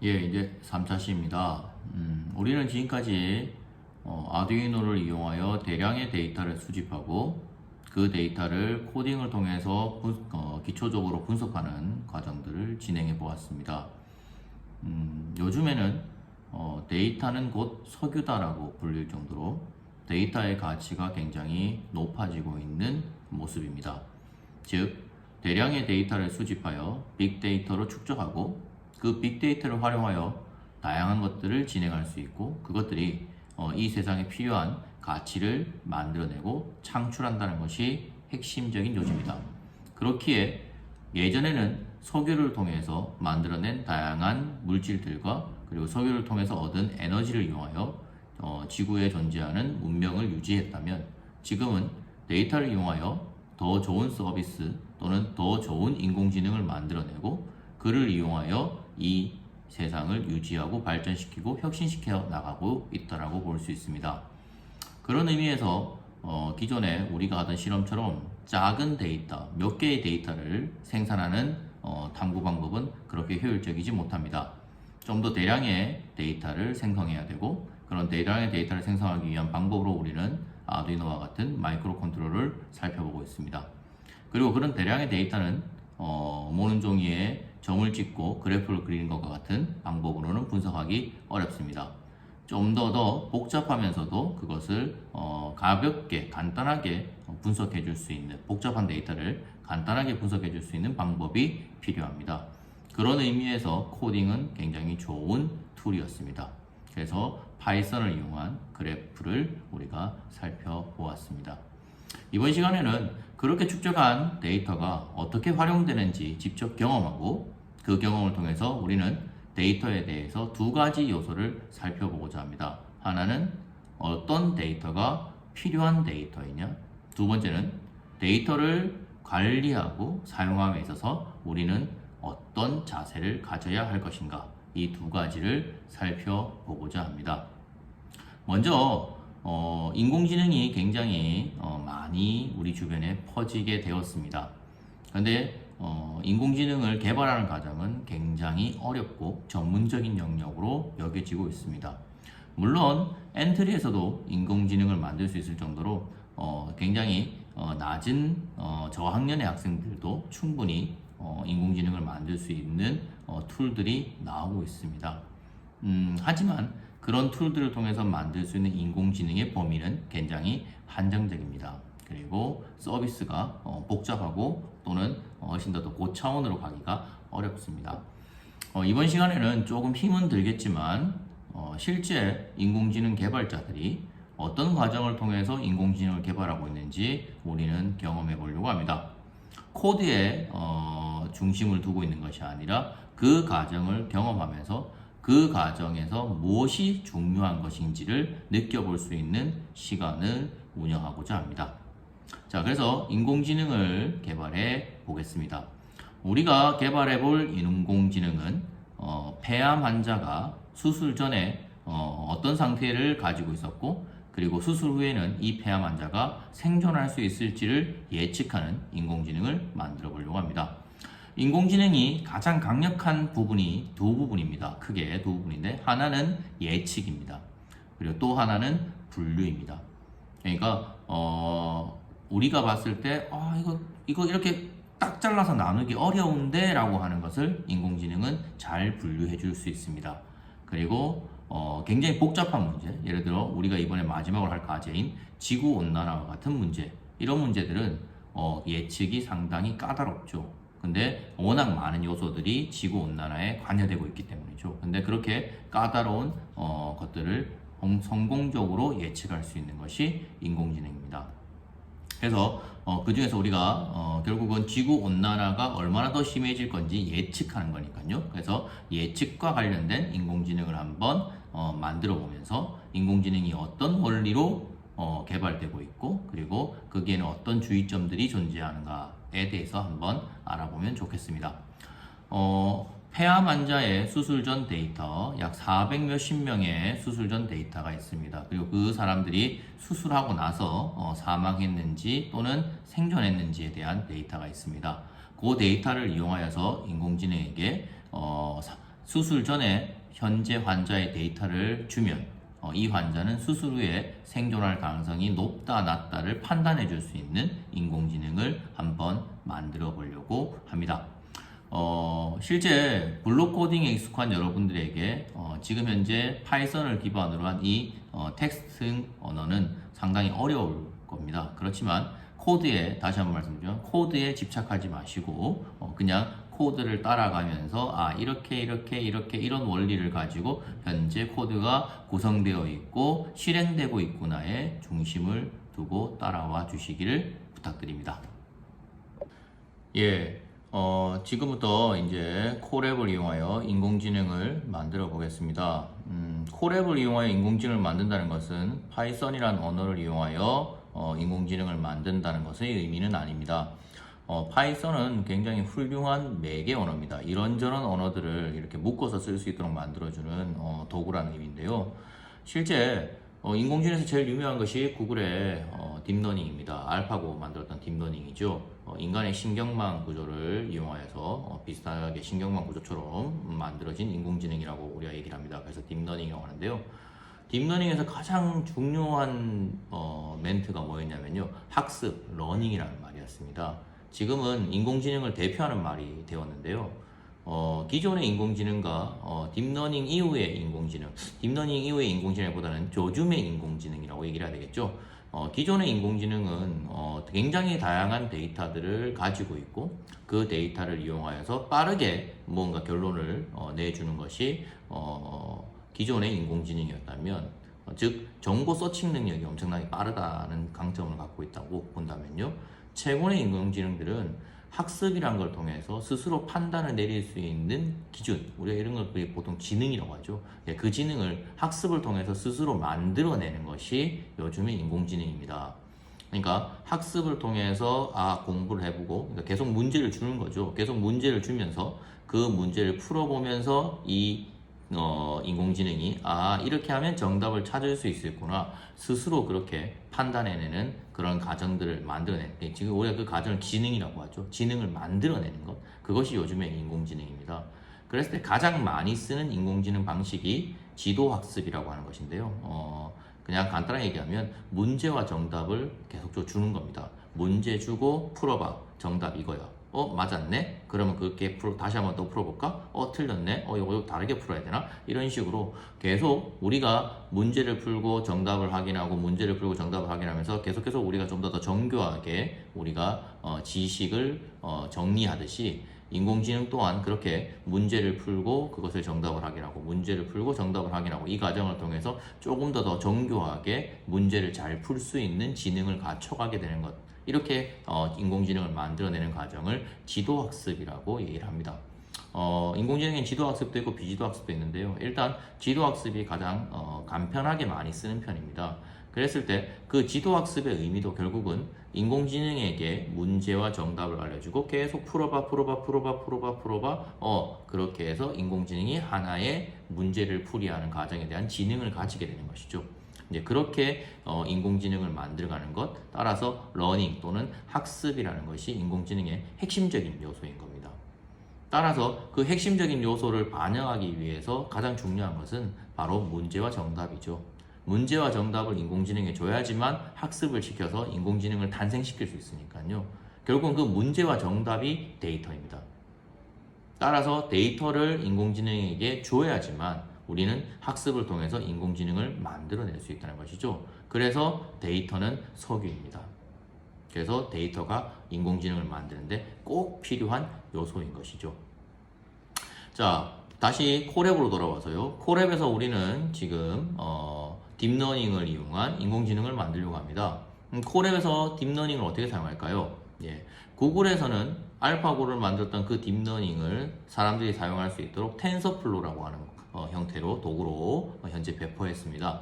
예, 이제 3차 시입니다. 우리는 지금까지 아두이노를 이용하여 대량의 데이터를 수집하고 그 데이터를 코딩을 통해서 기초적으로 분석하는 과정들을 진행해 보았습니다. 요즘에는 데이터는 곧 석유다라고 불릴 정도로 데이터의 가치가 굉장히 높아지고 있는 모습입니다. 즉, 대량의 데이터를 수집하여 빅데이터로 축적하고 그 빅데이터를 활용하여 다양한 것들을 진행할 수 있고 그것들이 이 세상에 필요한 가치를 만들어내고 창출한다는 것이 핵심적인 요지입니다. 그렇기에 예전에는 석유를 통해서 만들어낸 다양한 물질들과 그리고 석유를 통해서 얻은 에너지를 이용하여 지구에 존재하는 문명을 유지했다면 지금은 데이터를 이용하여 더 좋은 서비스 또는 더 좋은 인공지능을 만들어내고 그를 이용하여 이 세상을 유지하고 발전시키고 혁신시켜 나가고 있다라고 볼 수 있습니다. 그런 의미에서 기존에 우리가 하던 실험처럼 작은 데이터, 몇 개의 데이터를 생산하는 탐구 방법은 그렇게 효율적이지 못합니다. 좀 더 대량의 데이터를 생성해야 되고 그런 대량의 데이터를 생성하기 위한 방법으로 우리는 아두이노와 같은 마이크로 컨트롤러를 살펴보고 있습니다. 그리고 그런 대량의 데이터는 모는 종이에 점을 찍고 그래프를 그리는 것과 같은 방법으로는 분석하기 어렵습니다. 좀 더 복잡하면서도 그것을 가볍게 간단하게 분석해 줄 수 있는 복잡한 데이터를 간단하게 분석해 줄 수 있는 방법이 필요합니다. 그런 의미에서 코딩은 굉장히 좋은 툴이었습니다. 그래서 파이썬을 이용한 그래프를 우리가 살펴보았습니다. 이번 시간에는 그렇게 축적한 데이터가 어떻게 활용되는지 직접 경험하고 그 경험을 통해서 우리는 데이터에 대해서 두 가지 요소를 살펴보고자 합니다. 하나는 어떤 데이터가 필요한 데이터이냐, 두 번째는 데이터를 관리하고 사용함에 있어서 우리는 어떤 자세를 가져야 할 것인가, 이 두 가지를 살펴보고자 합니다. 먼저 인공지능이 굉장히 많이 우리 주변에 퍼지게 되었습니다. 그런데 인공지능을 개발하는 과정은 굉장히 어렵고 전문적인 영역으로 여겨지고 있습니다. 물론 엔트리에서도 인공지능을 만들 수 있을 정도로 굉장히 낮은 저학년의 학생들도 충분히 인공지능을 만들 수 있는 툴들이 나오고 있습니다. 하지만 그런 툴들을 통해서 만들 수 있는 인공지능의 범위는 굉장히 한정적입니다. 그리고 서비스가 복잡하고 또는 훨씬 더 고차원으로 가기가 어렵습니다. 이번 시간에는 조금 힘은 들겠지만 실제 인공지능 개발자들이 어떤 과정을 통해서 인공지능을 개발하고 있는지 우리는 경험해 보려고 합니다. 코드에 중심을 두고 있는 것이 아니라 그 과정을 경험하면서 그 과정에서 무엇이 중요한 것인지를 느껴볼 수 있는 시간을 운영하고자 합니다. 자, 그래서 인공지능을 개발해 보겠습니다. 우리가 개발해 볼 인공지능은 폐암 환자가 수술 전에 어떤 상태를 가지고 있었고 그리고 수술 후에는 이 폐암 환자가 생존할 수 있을지를 예측하는 인공지능을 만들어 보려고 합니다. 인공지능이 가장 강력한 부분이 두 부분입니다. 크게 두 부분인데 하나는 예측입니다. 그리고 또 하나는 분류입니다. 그러니까 우리가 봤을 때 이거 이렇게 딱 잘라서 나누기 어려운데 라고 하는 것을 인공지능은 잘 분류해 줄 수 있습니다. 그리고 굉장히 복잡한 문제, 예를 들어 우리가 이번에 마지막으로 할 과제인 지구온난화와 같은 문제, 이런 문제들은 예측이 상당히 까다롭죠. 근데 워낙 많은 요소들이 지구온난화에 관여되고 있기 때문이죠. 근데 그렇게 까다로운 것들을 성공적으로 예측할 수 있는 것이 인공지능입니다. 그래서 그 중에서 우리가 결국은 지구온난화가 얼마나 더 심해질 건지 예측하는 거니까요. 그래서 예측과 관련된 인공지능을 한번 만들어 보면서 인공지능이 어떤 원리로 개발되고 있고 그리고 거기에는 어떤 주의점들이 존재하는가에 대해서 한번 알아보면 좋겠습니다. 폐암 환자의 수술 전 데이터, 약 400 몇십 명의 수술 전 데이터가 있습니다. 그리고 그 사람들이 수술하고 나서 사망했는지 또는 생존했는지에 대한 데이터가 있습니다. 그 데이터를 이용하여서 인공지능에게 수술 전에 현재 환자의 데이터를 주면 이 환자는 수술 후에 생존할 가능성이 높다 낮다를 판단해 줄 수 있는 인공지능을 한번 만들어 보려고 합니다. 실제 블록 코딩에 익숙한 여러분들에게 지금 현재 파이썬을 기반으로 한 이 텍스트 언어는 상당히 어려울 겁니다. 그렇지만 코드에, 다시 한번 말씀드리면 코드에 집착하지 마시고 그냥 코드를 따라가면서 이렇게 이런 원리를 가지고 현재 코드가 구성되어 있고 실행되고 있구나에 중심을 두고 따라와 주시기를 부탁드립니다. 예, 지금부터 이제 콜앱을 이용하여 인공지능을 만들어 보겠습니다. 콜앱을 이용하여 인공지능을 만든다는 것은 파이썬이라는 언어를 이용하여 인공지능을 만든다는 것의 의미는 아닙니다. 파이썬은 굉장히 훌륭한 매개 언어입니다. 이런저런 언어들을 이렇게 묶어서 쓸 수 있도록 만들어주는 도구라는 의미인데요. 실제 인공지능에서 제일 유명한 것이 구글의 딥러닝입니다. 알파고 만들었던 딥러닝이죠. 인간의 신경망 구조를 이용하여서 비슷하게 신경망 구조처럼 만들어진 인공지능이라고 우리가 얘기를 합니다. 그래서 딥러닝이라고 하는데요. 딥러닝에서 가장 중요한 멘트가 뭐였냐면요, 학습, 러닝이라는 말이었습니다. 지금은 인공지능을 대표하는 말이 되었는데요. 기존의 인공지능과 딥러닝 이후의 인공지능, 딥러닝 이후의 인공지능보다는 요즘의 인공지능이라고 얘기를 해야 되겠죠. 기존의 인공지능은 굉장히 다양한 데이터들을 가지고 있고 그 데이터를 이용하여서 빠르게 뭔가 결론을 내주는 것이 기존의 인공지능이었다면, 즉 정보 서칭 능력이 엄청나게 빠르다는 강점을 갖고 있다고 본다면요, 최근의 인공지능들은 학습이란 걸 통해서 스스로 판단을 내릴 수 있는 기준, 우리가 이런 걸 보통 지능이라고 하죠. 그 지능을 학습을 통해서 스스로 만들어내는 것이 요즘의 인공지능입니다. 그러니까 학습을 통해서 공부를 해보고, 그러니까 계속 문제를 주는 거죠. 계속 문제를 주면서 그 문제를 풀어보면서 이 인공지능이 이렇게 하면 정답을 찾을 수 있겠구나 스스로 그렇게 판단해내는 그런 과정들을 만들어내는, 지금 우리가 그 과정을 지능이라고 하죠. 지능을 만들어내는 것, 그것이 요즘의 인공지능입니다. 그랬을 때 가장 많이 쓰는 인공지능 방식이 지도학습이라고 하는 것인데요. 그냥 간단하게 얘기하면 문제와 정답을 계속 주는 겁니다. 문제 주고 풀어봐, 정답 이거야. 맞았네? 그러면 그렇게 다시 한번 또 풀어볼까? 틀렸네? 이거 다르게 풀어야 되나? 이런 식으로 계속 우리가 문제를 풀고 정답을 확인하고 문제를 풀고 정답을 확인하면서 계속해서 우리가 좀 더 정교하게 우리가 지식을 정리하듯이 인공지능 또한 그렇게 문제를 풀고 그것을 정답을 확인하고 문제를 풀고 정답을 확인하고 이 과정을 통해서 조금 더 정교하게 문제를 잘 풀 수 있는 지능을 갖춰가게 되는 것, 이렇게 인공지능을 만들어내는 과정을 지도학습이라고 얘기를 합니다. 인공지능엔 지도학습도 있고 비지도학습도 있는데요. 일단 지도학습이 가장 간편하게 많이 쓰는 편입니다. 그랬을 때 그 지도학습의 의미도 결국은 인공지능에게 문제와 정답을 알려주고 계속 풀어봐 그렇게 해서 인공지능이 하나의 문제를 풀이하는 과정에 대한 지능을 가지게 되는 것이죠. 이제 그렇게 인공지능을 만들어가는 것, 따라서 러닝 또는 학습이라는 것이 인공지능의 핵심적인 요소인 겁니다. 따라서 그 핵심적인 요소를 반영하기 위해서 가장 중요한 것은 바로 문제와 정답이죠. 문제와 정답을 인공지능에 줘야지만 학습을 시켜서 인공지능을 탄생시킬 수 있으니까요. 결국은 그 문제와 정답이 데이터입니다. 따라서 데이터를 인공지능에게 줘야지만 우리는 학습을 통해서 인공지능을 만들어낼 수 있다는 것이죠. 그래서 데이터는 석유입니다. 그래서 데이터가 인공지능을 만드는데 꼭 필요한 요소인 것이죠. 자, 다시 콜앱으로 돌아와서요. 콜앱에서 우리는 지금 딥러닝을 이용한 인공지능을 만들려고 합니다. 콜앱에서 딥러닝을 어떻게 사용할까요? 구글에서는 알파고를 만들었던 그 딥러닝을 사람들이 사용할 수 있도록 텐서플로우라고 하는 형태로 도구로 현재 배포했습니다.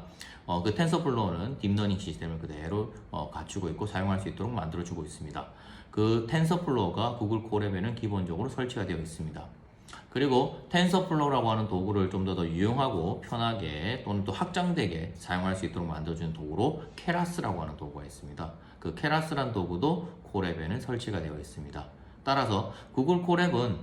그 텐서플로우는 딥러닝 시스템을 그대로 갖추고 있고 사용할 수 있도록 만들어주고 있습니다. 그 텐서플로우가 구글 콜앱에는 기본적으로 설치가 되어 있습니다. 그리고 텐서플로우라고 하는 도구를 좀 더 유용하고 편하게 또는 또 확장되게 사용할 수 있도록 만들어주는 도구로 케라스라고 하는 도구가 있습니다. 그 케라스란 도구도 콜앱에는 설치가 되어 있습니다. 따라서 구글 콜앱은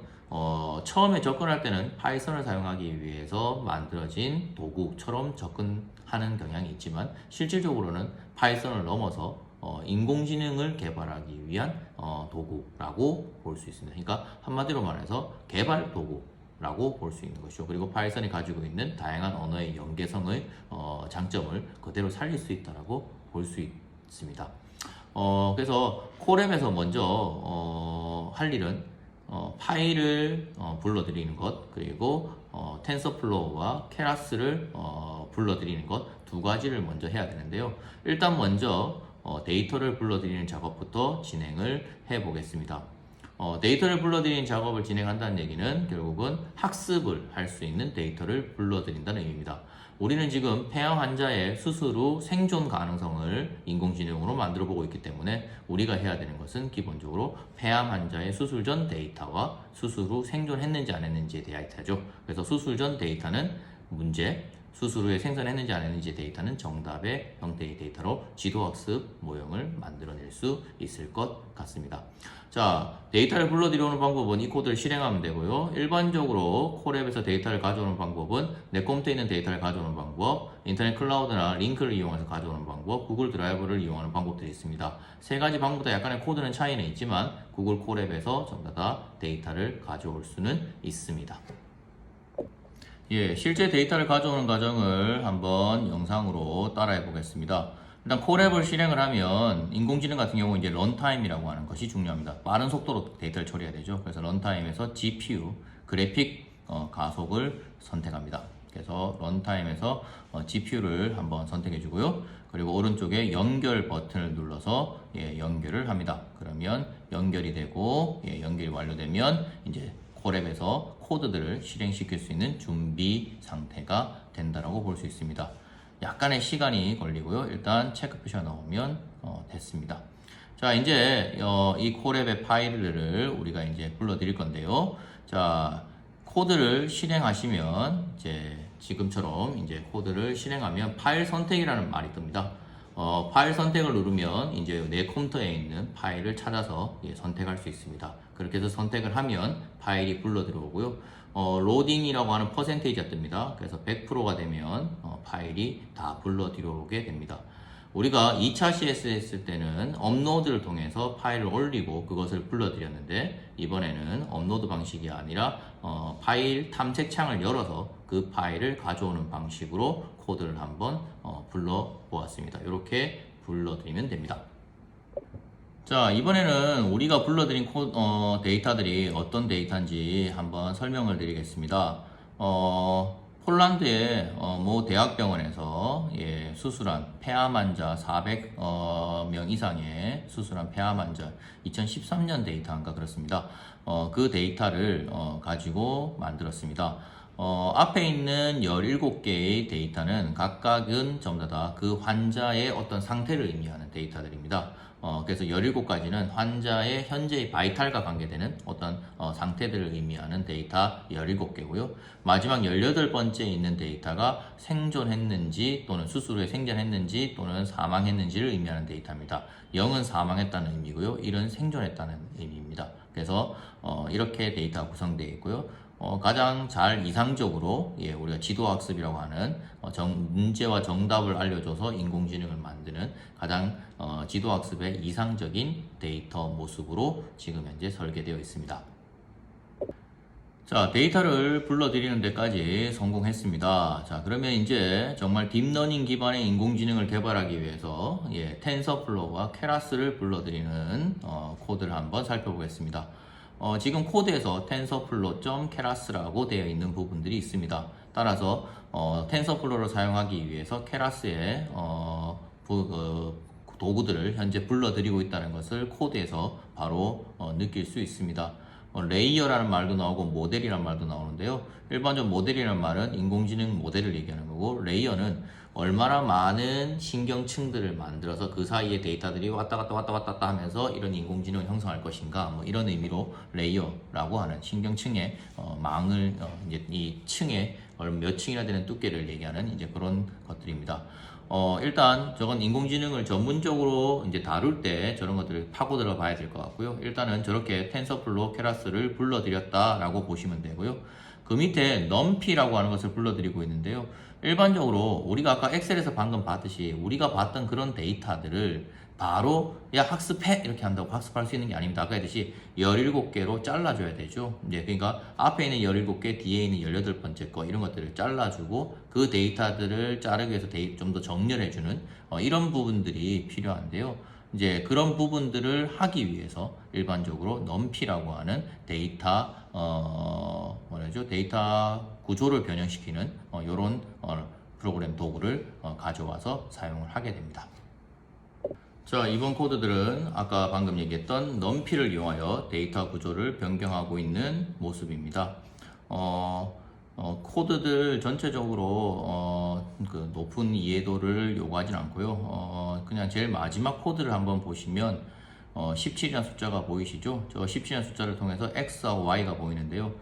처음에 접근할 때는 파이썬을 사용하기 위해서 만들어진 도구처럼 접근하는 경향이 있지만 실질적으로는 파이썬을 넘어서 인공지능을 개발하기 위한 도구라고 볼 수 있습니다. 그러니까 한마디로 말해서 개발 도구라고 볼 수 있는 것이죠. 그리고 파이썬이 가지고 있는 다양한 언어의 연계성의 장점을 그대로 살릴 수 있다라고 볼 수 있습니다. 그래서 콜앱에서 먼저 할 일은 파일을 불러들이는 것, 그리고 텐서플로우와 케라스를 불러들이는 것 두 가지를 먼저 해야 되는데요. 일단 먼저 데이터를 불러들이는 작업부터 진행을 해 보겠습니다. 데이터를 불러들이는 작업을 진행한다는 얘기는 결국은 학습을 할 수 있는 데이터를 불러들인다는 의미입니다. 우리는 지금 폐암 환자의 수술 후 생존 가능성을 인공지능으로 만들어 보고 있기 때문에 우리가 해야 되는 것은 기본적으로 폐암 환자의 수술 전 데이터와 수술 후 생존했는지 안 했는지의 데이터죠. 그래서 수술 전 데이터는 문제, 수술 후에 생산했는지 안 했는지 데이터는 정답의 형태의 데이터로 지도학습 모형을 만들어낼 수 있을 것 같습니다. 자, 데이터를 불러들여오는 방법은 이 코드를 실행하면 되고요. 일반적으로 콜앱에서 데이터를 가져오는 방법은 내 컴퓨터에 있는 데이터를 가져오는 방법, 인터넷 클라우드나 링크를 이용해서 가져오는 방법, 구글 드라이브를 이용하는 방법들이 있습니다. 세 가지 방법보다 약간의 코드는 차이는 있지만 구글 콜앱에서 전부 다 데이터를 가져올 수는 있습니다. 예, 실제 데이터를 가져오는 과정을 한번 영상으로 따라해 보겠습니다. 일단 콜앱을 실행을 하면 인공지능 같은 경우 이제 런타임이라고 하는 것이 중요합니다. 빠른 속도로 데이터를 처리해야 되죠. 그래서 런타임에서 GPU, 그래픽 가속을 선택합니다. 그래서 런타임에서 GPU를 한번 선택해 주고요. 그리고 오른쪽에 연결 버튼을 눌러서 연결을 합니다. 그러면 연결이 되고 연결이 완료되면 이제 콜앱에서 코드들을 실행시킬 수 있는 준비 상태가 된다라고 볼 수 있습니다. 약간의 시간이 걸리고요. 일단 체크 표시가 나오면 됐습니다. 자, 이제 이 콜앱의 파일을 우리가 이제 불러드릴 건데요. 자, 코드를 실행하시면 이제 지금처럼 이제 코드를 실행하면 파일 선택이라는 말이 뜹니다. 파일 선택을 누르면 이제 내 컴퓨터에 있는 파일을 찾아서 선택할 수 있습니다. 그렇게 해서 선택을 하면 파일이 불러 들어오고요. 로딩이라고 하는 퍼센테이지가 뜹니다. 그래서 100%가 되면 파일이 다 불러 들어오게 됩니다. 우리가 2차 CSS 했을 때는 업로드를 통해서 파일을 올리고 그것을 불러들였는데 이번에는 업로드 방식이 아니라 파일 탐색 창을 열어서 그 파일을 가져오는 방식으로 코드를 한번 불러보았습니다. 이렇게 불러드리면 됩니다. 자, 이번에는 우리가 불러드린 데이터들이 어떤 데이터인지 한번 설명을 드리겠습니다. 폴란드의 모 대학병원에서 수술한 폐암 환자 400명 이상의 수술한 폐암 환자 2013년 데이터인가 그렇습니다. 그 데이터를 가지고 만들었습니다. 앞에 있는 17개의 데이터는 각각은 전부 다 그 환자의 어떤 상태를 의미하는 데이터들입니다. 그래서 17가지는 환자의 현재의 바이탈과 관계되는 어떤 상태들을 의미하는 데이터 17개고요. 마지막 18번째 있는 데이터가 생존했는지 또는 수술 후에 생존했는지 또는 사망했는지를 의미하는 데이터입니다. 0은 사망했다는 의미고요. 1은 생존했다는 의미입니다. 그래서 이렇게 데이터가 구성되어 있고요. 가장 잘 이상적으로 우리가 지도학습이라고 하는 문제와 정답을 알려줘서 인공지능을 만드는 가장 지도학습의 이상적인 데이터 모습으로 지금 현재 설계되어 있습니다. 자, 데이터를 불러들이는 데까지 성공했습니다. 자, 그러면 이제 정말 딥러닝 기반의 인공지능을 개발하기 위해서 텐서플로우와 케라스를 불러들이는 코드를 한번 살펴보겠습니다. 지금 코드에서 tensorflow.keras라고 되어 있는 부분들이 있습니다. 따라서 텐서플로우를 사용하기 위해서 케라스의 도구들을 현재 불러들이고 있다는 것을 코드에서 바로 느낄 수 있습니다. 레이어라는 말도 나오고 모델이라는 말도 나오는데요. 일반적으로 모델이라는 말은 인공지능 모델을 얘기하는 거고, 레이어는 얼마나 많은 신경층들을 만들어서 그 사이에 데이터들이 왔다 갔다 하면서 이런 인공지능을 형성할 것인가, 뭐 이런 의미로 레이어라고 하는 신경층의 망을 이제 이 층의 몇 층이나 되는 두께를 얘기하는 이제 그런 것들입니다. 일단 저건 인공지능을 전문적으로 이제 다룰 때 저런 것들을 파고 들어 봐야 될 것 같고요. 일단은 저렇게 텐서플로우 케라스를 불러들였다라고 보시면 되고요. 그 밑에 numpy라고 하는 것을 불러들이고 있는데요. 일반적으로 우리가 아까 엑셀에서 방금 봤듯이 우리가 봤던 그런 데이터들을 바로 야 학습해 이렇게 한다고 학습할 수 있는 게 아닙니다. 아까 했듯이 17개로 잘라줘야 되죠. 이제 그러니까 앞에 있는 17개, 뒤에 있는 18번째 거 이런 것들을 잘라주고 그 데이터들을 자르기 위해서 좀 더 정렬해주는 이런 부분들이 필요한데요. 이제 그런 부분들을 하기 위해서 일반적으로 numpy라고 하는 데이터 데이터 구조를 변형시키는 이런 프로그램 도구를 가져와서 사용을 하게 됩니다. 자, 이번 코드들은 아까 방금 얘기했던 numpy를 이용하여 데이터 구조를 변경하고 있는 모습입니다. 코드들 전체적으로 그 높은 이해도를 요구하진 않고요. 그냥 제일 마지막 코드를 한번 보시면 17이라는 숫자가 보이시죠? 저 17이라는 숫자를 통해서 X와 Y가 보이는데요.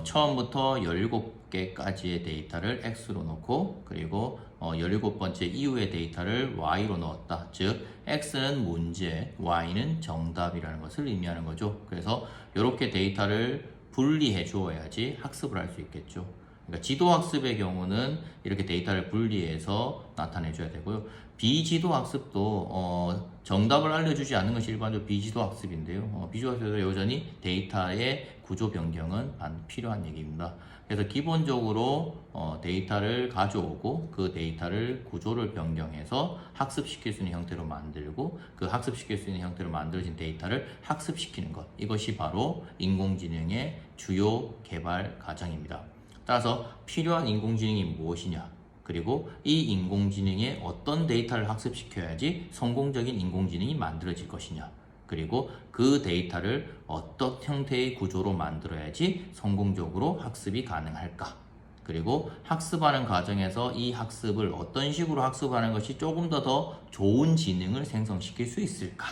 처음부터 17개까지의 데이터를 X로 넣고 그리고 17번째 이후의 데이터를 Y로 넣었다. 즉 X는 문제, Y는 정답이라는 것을 의미하는 거죠. 그래서 이렇게 데이터를 분리해 주어야지 학습을 할 수 있겠죠. 그러니까 지도학습의 경우는 이렇게 데이터를 분리해서 나타내 줘야 되고요. 비지도학습도 정답을 알려주지 않는 것이 일반적으로 비지도학습인데요. 비지도학습에서 여전히 데이터의 구조 변경은 필요한 얘기입니다. 그래서 기본적으로 데이터를 가져오고 그 데이터를 구조를 변경해서 학습시킬 수 있는 형태로 만들고 그 학습시킬 수 있는 형태로 만들어진 데이터를 학습시키는 것, 이것이 바로 인공지능의 주요 개발 과정입니다. 따라서 필요한 인공지능이 무엇이냐, 그리고 이 인공지능에 어떤 데이터를 학습시켜야지 성공적인 인공지능이 만들어질 것이냐, 그리고 그 데이터를 어떤 형태의 구조로 만들어야지 성공적으로 학습이 가능할까, 그리고 학습하는 과정에서 이 학습을 어떤 식으로 학습하는 것이 조금 더 좋은 지능을 생성시킬 수 있을까,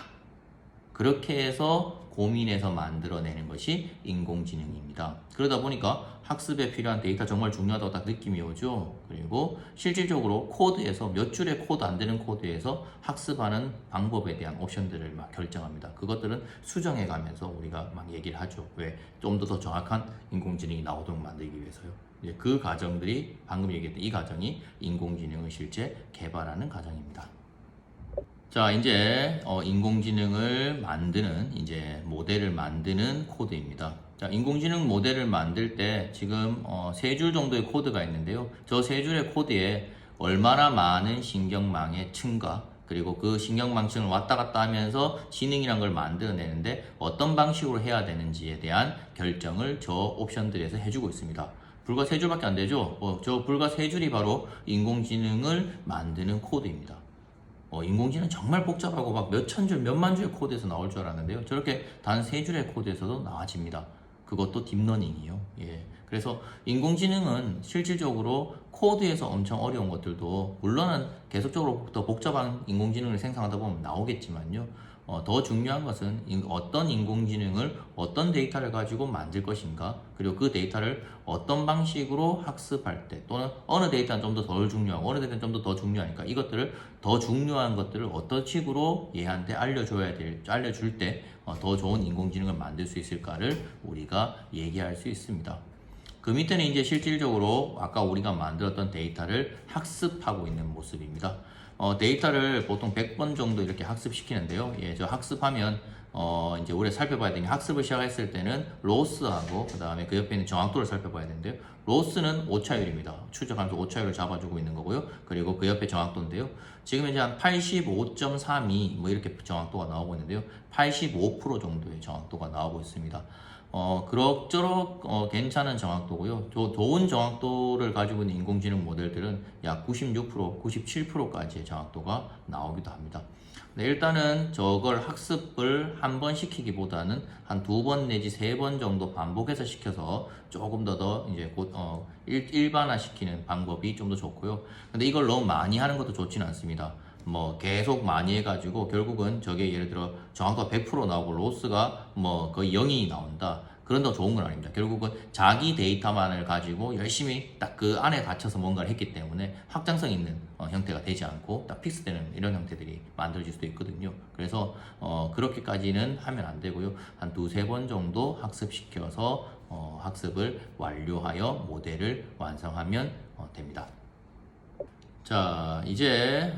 그렇게 해서 고민해서 만들어내는 것이 인공지능입니다. 그러다 보니까 학습에 필요한 데이터 정말 중요하다고 딱 느낌이 오죠. 그리고 실질적으로 코드에서 몇 줄의 코드 안 되는 코드에서 학습하는 방법에 대한 옵션들을 막 결정합니다. 그것들은 수정해 가면서 우리가 막 얘기를 하죠. 왜? 좀 더 정확한 인공지능이 나오도록 만들기 위해서요. 이제 그 과정들이 방금 얘기했던 이 과정이 인공지능을 실제 개발하는 과정입니다. 자, 이제 인공지능을 만드는 이제 모델을 만드는 코드입니다. 자, 인공지능 모델을 만들 때 지금 3줄 정도의 코드가 있는데요. 저 3줄의 코드에 얼마나 많은 신경망의 층과 그리고 그 신경망층을 왔다 갔다 하면서 지능이란 걸 만들어내는데 어떤 방식으로 해야 되는지에 대한 결정을 저 옵션들에서 해주고 있습니다. 불과 3줄밖에 안 되죠. 저 불과 3줄이 바로 인공지능을 만드는 코드입니다. 인공지능 정말 복잡하고 막 몇천 줄, 몇만 줄의 코드에서 나올 줄 알았는데요. 저렇게 단 3줄의 코드에서도 나와집니다. 그것도 딥러닝이요. 예. 그래서 인공지능은 실질적으로 코드에서 엄청 어려운 것들도 물론은 계속적으로 더 복잡한 인공지능을 생성하다 보면 나오겠지만요. 더 중요한 것은 어떤 인공지능을 어떤 데이터를 가지고 만들 것인가, 그리고 그 데이터를 어떤 방식으로 학습할 때, 또는 어느 데이터는 좀 더 덜 중요하고 어느 데이터는 좀 더 중요하니까 이것들을 더 중요한 것들을 어떤 식으로 얘한테 알려줄 때 더 좋은 인공지능을 만들 수 있을까를 우리가 얘기할 수 있습니다. 그 밑에는 이제 실질적으로 아까 우리가 만들었던 데이터를 학습하고 있는 모습입니다. 데이터를 보통 100번 정도 이렇게 학습시키는데요. 예, 저 학습하면 이제 우리가 살펴봐야 되는 게, 학습을 시작했을 때는 로스하고 그 다음에 그 옆에 있는 정확도를 살펴봐야 되는데요. 로스는 오차율입니다. 추적하면서 오차율을 잡아주고 있는 거고요. 그리고 그 옆에 정확도인데요. 지금 이제 한 85.32 뭐 이렇게 정확도가 나오고 있는데요. 85% 정도의 정확도가 나오고 있습니다. 그럭저럭 괜찮은 정확도고요. 좋은 정확도를 가지고 있는 인공지능 모델들은 약 96%, 97%까지의 정확도가 나오기도 합니다. 네, 일단은 저걸 학습을 한 번 시키기보다는 한 2번 내지 3번 정도 반복해서 시켜서 조금 더 이제 일반화 시키는 방법이 좀 더 좋고요. 근데 이걸 너무 많이 하는 것도 좋지는 않습니다. 뭐 계속 많이 해가지고 결국은 저게 예를 들어 정확도가 100% 나오고 로스가 뭐 거의 0이 나온다. 그런다고 좋은 건 아닙니다. 결국은 자기 데이터만을 가지고 열심히 딱 그 안에 갇혀서 뭔가를 했기 때문에 확장성 있는 형태가 되지 않고 딱 픽스되는 이런 형태들이 만들어질 수도 있거든요. 그래서 그렇게까지는 하면 안 되고요. 한 두세 번 정도 학습시켜서 학습을 완료하여 모델을 완성하면 됩니다. 자, 이제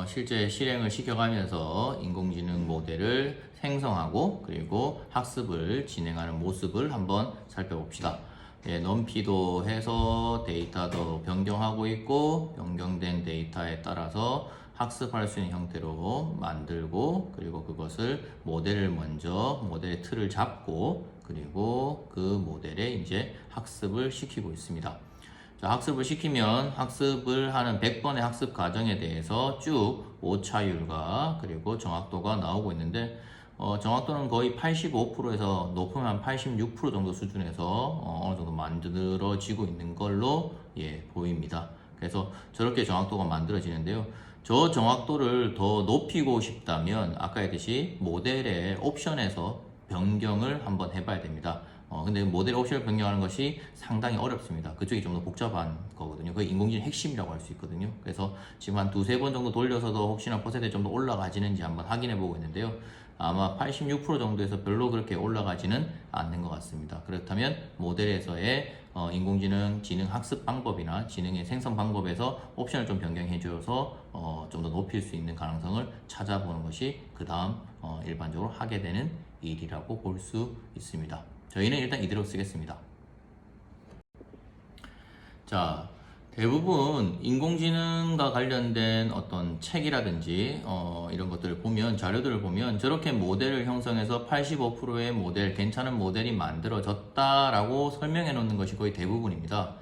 실제 실행을 시켜가면서 인공지능 모델을 생성하고 그리고 학습을 진행하는 모습을 한번 살펴봅시다. 예, 넘피도 해서 데이터도 변경하고 있고 변경된 데이터에 따라서 학습할 수 있는 형태로 만들고 그리고 그것을 모델을 먼저 모델의 틀을 잡고 그리고 그 모델에 이제 학습을 시키고 있습니다. 자, 학습을 시키면 학습을 하는 100번의 학습 과정에 대해서 쭉 오차율과 그리고 정확도가 나오고 있는데 정확도는 거의 85%에서 높으면 86% 정도 수준에서 어느 정도 만들어지고 있는 걸로 보입니다. 그래서 저렇게 정확도가 만들어지는데요. 저 정확도를 더 높이고 싶다면 아까 했듯이 모델의 옵션에서 변경을 한번 해봐야 됩니다. 근데 모델 옵션을 변경하는 것이 상당히 어렵습니다. 그쪽이 좀 더 복잡한 거거든요. 그게 인공지능 핵심이라고 할 수 있거든요. 그래서 지금 한 두세 번 정도 돌려서도 혹시나 퍼센트가 좀 더 올라가지는지 한번 확인해 보고 있는데요. 아마 86% 정도에서 별로 그렇게 올라가지는 않는 것 같습니다. 그렇다면 모델에서의 인공지능 지능 학습 방법이나 지능의 생성 방법에서 옵션을 좀 변경해 줘서 좀 더 높일 수 있는 가능성을 찾아보는 것이 그 다음 일반적으로 하게 되는 일이라고 볼 수 있습니다. 저희는 일단 이대로 쓰겠습니다. 자, 대부분 인공지능과 관련된 어떤 책이라든지 이런 것들을 보면 자료들을 보면 저렇게 모델을 형성해서 85%의 모델, 괜찮은 모델이 만들어졌다라고 설명해 놓는 것이 거의 대부분입니다.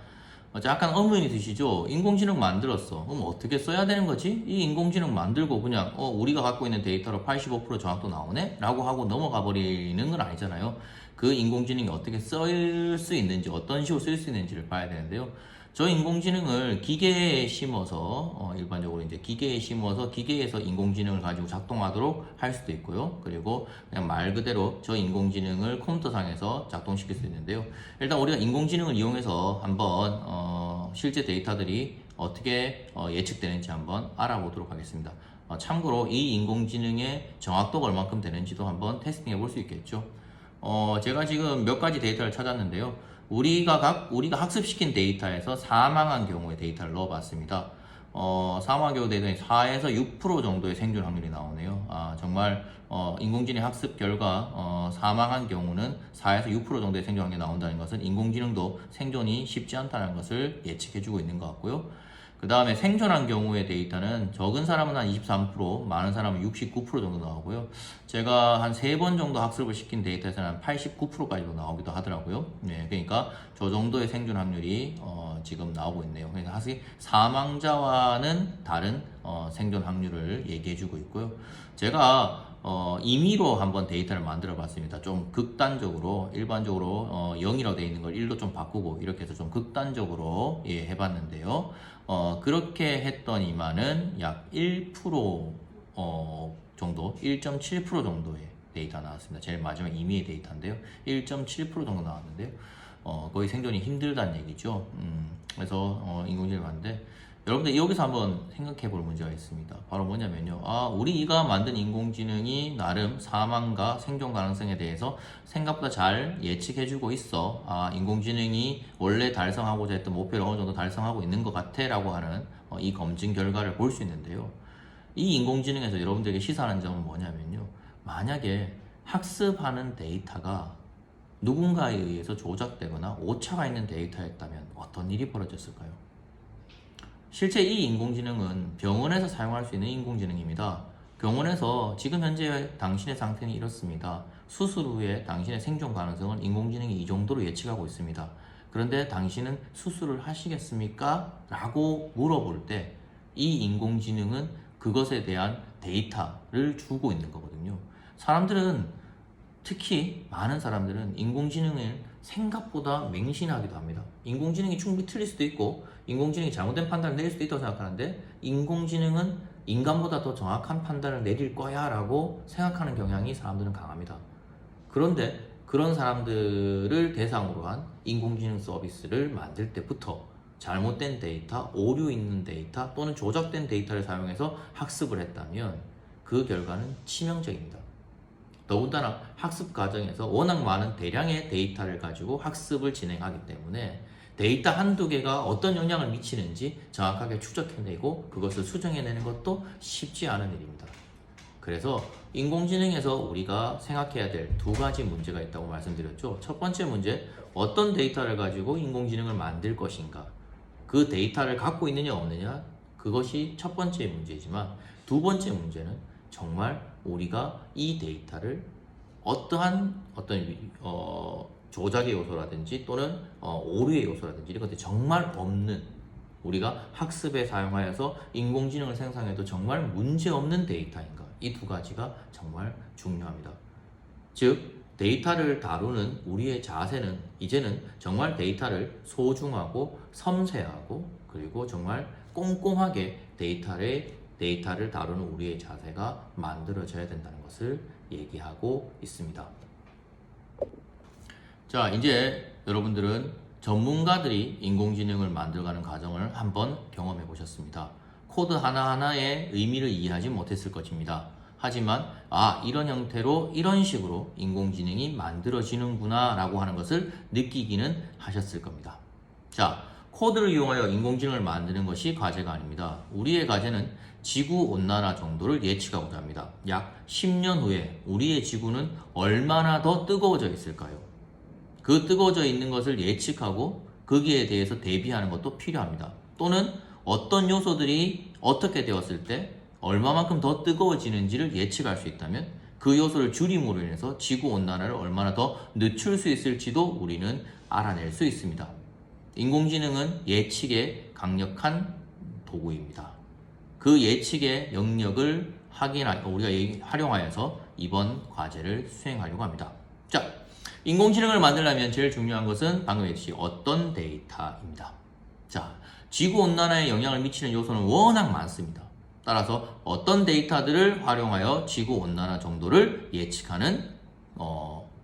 약간 의문이 드시죠? 인공지능 만들었어. 그럼 어떻게 써야 되는 거지? 이 인공지능 만들고 그냥 우리가 갖고 있는 데이터로 85% 정확도 나오네? 라고 하고 넘어가 버리는 건 아니잖아요. 그 인공지능이 어떻게 쓸 수 있는지, 어떤 식으로 쓸 수 있는지를 봐야 되는데요. 저 인공지능을 기계에 심어서 일반적으로 이제 기계에 심어서 기계에서 인공지능을 가지고 작동하도록 할 수도 있고요. 그리고 그냥 말 그대로 저 인공지능을 컴퓨터상에서 작동시킬 수 있는데요. 일단 우리가 인공지능을 이용해서 한번 실제 데이터들이 어떻게 예측되는지 한번 알아보도록 하겠습니다. 참고로 이 인공지능의 정확도가 얼만큼 되는지도 한번 테스팅해 볼 수 있겠죠. 제가 지금 몇 가지 데이터를 찾았는데요. 우리가 학습시킨 데이터에서 사망한 경우의 데이터를 넣어봤습니다. 사망한 경우 데이터에 4에서 6% 정도의 생존 확률이 나오네요. 정말 인공지능 학습 결과 사망한 경우는 4에서 6% 정도의 생존 확률이 나온다는 것은 인공지능도 생존이 쉽지 않다는 것을 예측해주고 있는 것 같고요. 그 다음에 생존한 경우의 데이터는 적은 사람은 한 23%, 많은 사람은 69% 정도 나오고요. 제가 한 3번 정도 학습을 시킨 데이터에서는 한 89%까지도 나오기도 하더라고요. 네, 그러니까 저 정도의 생존 확률이 지금 나오고 있네요. 그러니까 사실 사망자와는 다른 생존 확률을 얘기해주고 있고요. 제가 임의로 한번 데이터를 만들어 봤습니다. 좀 극단적으로, 일반적으로 0이라고 되어 있는 걸 1로 좀 바꾸고 이렇게 해서 좀 극단적으로 해봤는데요. 그렇게 했더니만은 약 1% 정도, 1.7% 정도의 데이터 나왔습니다. 제일 마지막 임의의 데이터인데요. 1.7% 정도 나왔는데요. 거의 생존이 힘들다는 얘기죠. 그래서 인공지능을 봤는데 여러분들 여기서 한번 생각해 볼 문제가 있습니다. 바로 뭐냐면요. 우리가 만든 인공지능이 나름 사망과 생존 가능성에 대해서 생각보다 잘 예측해 주고 있어. 인공지능이 원래 달성하고자 했던 목표를 어느 정도 달성하고 있는 것 같아 라고 하는 이 검증 결과를 볼 수 있는데요. 이 인공지능에서 여러분들에게 시사하는 점은 뭐냐면요. 만약에 학습하는 데이터가 누군가에 의해서 조작되거나 오차가 있는 데이터였다면 어떤 일이 벌어졌을까요? 실제 이 인공지능은 병원에서 사용할 수 있는 인공지능입니다. 병원에서 지금 현재 당신의 상태는 이렇습니다. 수술 후에 당신의 생존 가능성은 인공지능이 이 정도로 예측하고 있습니다. 그런데 당신은 수술을 하시겠습니까? 라고 물어볼 때 이 인공지능은 그것에 대한 데이터를 주고 있는 거거든요. 사람들은 특히 많은 사람들은 인공지능을 생각보다 맹신하기도 합니다. 인공지능이 충분히 틀릴 수도 있고 인공지능이 잘못된 판단을 내릴 수도 있다고 생각하는데 인공지능은 인간보다 더 정확한 판단을 내릴 거야 라고 생각하는 경향이 사람들은 강합니다. 그런데 그런 사람들을 대상으로 한 인공지능 서비스를 만들 때부터 잘못된 데이터, 오류 있는 데이터 또는 조작된 데이터를 사용해서 학습을 했다면 그 결과는 치명적입니다. 더군다나 학습 과정에서 워낙 많은 대량의 데이터를 가지고 학습을 진행하기 때문에 데이터 한두 개가 어떤 영향을 미치는지 정확하게 추적해내고 그것을 수정해내는 것도 쉽지 않은 일입니다. 그래서 인공지능에서 우리가 생각해야 될 두 가지 문제가 있다고 말씀드렸죠. 첫 번째 문제, 어떤 데이터를 가지고 인공지능을 만들 것인가. 그 데이터를 갖고 있느냐 없느냐, 그것이 첫 번째 문제지만 두 번째 문제는 정말 우리가 이 데이터를 어떠한 조작의 요소라든지 또는 오류의 요소라든지 이런 것들이 정말 없는, 우리가 학습에 사용하여서 인공지능을 생성해도 정말 문제없는 데이터인가, 이 두 가지가 정말 중요합니다. 즉 데이터를 다루는 우리의 자세는 이제는 정말 데이터를 소중하고 섬세하고 그리고 정말 꼼꼼하게 데이터를 다루는 우리의 자세가 만들어져야 된다는 것을 얘기하고 있습니다. 자, 이제 여러분들은 전문가들이 인공지능을 만들어가는 과정을 한번 경험해 보셨습니다. 코드 하나하나의 의미를 이해하지 못했을 것입니다. 하지만 이런 형태로 이런 식으로 인공지능이 만들어지는구나 라고 하는 것을 느끼기는 하셨을 겁니다. 자, 코드를 이용하여 인공지능을 만드는 것이 과제가 아닙니다. 우리의 과제는 지구온난화 정도를 예측하고자 합니다. 약 10년 후에 우리의 지구는 얼마나 더 뜨거워져 있을까요? 그 뜨거워져 있는 것을 예측하고 거기에 대해서 대비하는 것도 필요합니다. 또는 어떤 요소들이 어떻게 되었을 때 얼마만큼 더 뜨거워지는지를 예측할 수 있다면 그 요소를 줄임으로 인해서 지구온난화를 얼마나 더 늦출 수 있을지도 우리는 알아낼 수 있습니다. 인공지능은 예측의 강력한 도구입니다. 그 예측의 영역을 우리가 활용하여서 이번 과제를 수행하려고 합니다. 자, 인공지능을 만들려면 제일 중요한 것은 방금 얘기했듯이 어떤 데이터입니다. 자, 지구온난화에 영향을 미치는 요소는 워낙 많습니다. 따라서 어떤 데이터들을 활용하여 지구온난화 정도를 예측하는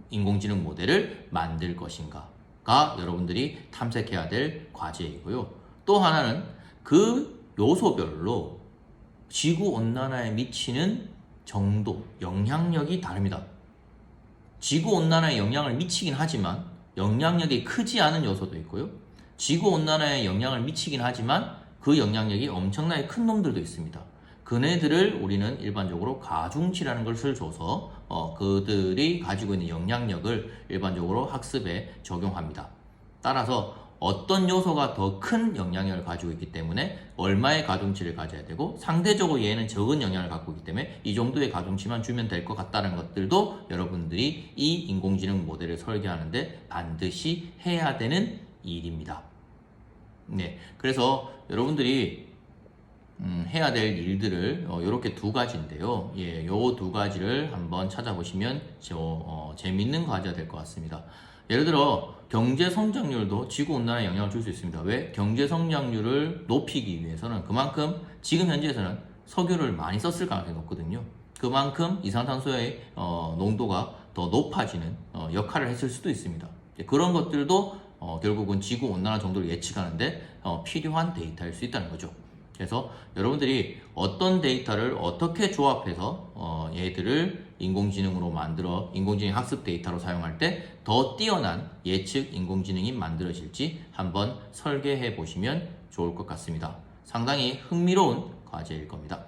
인공지능 모델을 만들 것인가가 여러분들이 탐색해야 될 과제이고요. 또 하나는 그 요소별로 지구온난화에 미치는 정도, 영향력이 다릅니다. 지구온난화에 영향을 미치긴 하지만 영향력이 크지 않은 요소도 있고요. 지구온난화에 영향을 미치긴 하지만 그 영향력이 엄청나게 큰 놈들도 있습니다. 그네들을 우리는 일반적으로 가중치라는 것을 줘서 그들이 가지고 있는 영향력을 일반적으로 학습에 적용합니다. 따라서 어떤 요소가 더 큰 영향력을 가지고 있기 때문에 얼마의 가중치를 가져야 되고 상대적으로 얘는 적은 영향을 갖고 있기 때문에 이 정도의 가중치만 주면 될 것 같다는 것들도 여러분들이 이 인공지능 모델을 설계하는데 반드시 해야 되는 일입니다. 네, 그래서 여러분들이 해야 될 일들을 이렇게 두 가지인데요. 예, 요 두 가지를 한번 찾아보시면 재밌는 과제가 될 것 같습니다. 예를 들어 경제 성장률도 지구온난화에 영향을 줄 수 있습니다. 왜? 경제 성장률을 높이기 위해서는 그만큼 지금 현재에서는 석유를 많이 썼을 가능성이 높거든요. 그만큼 이산화탄소의 농도가 더 높아지는 역할을 했을 수도 있습니다. 그런 것들도 결국은 지구온난화 정도를 예측하는데 필요한 데이터일 수 있다는 거죠. 그래서 여러분들이 어떤 데이터를 어떻게 조합해서 얘들을 인공지능으로 만들어 인공지능 학습 데이터로 사용할 때 더 뛰어난 예측 인공지능이 만들어질지 한번 설계해 보시면 좋을 것 같습니다. 상당히 흥미로운 과제일 겁니다.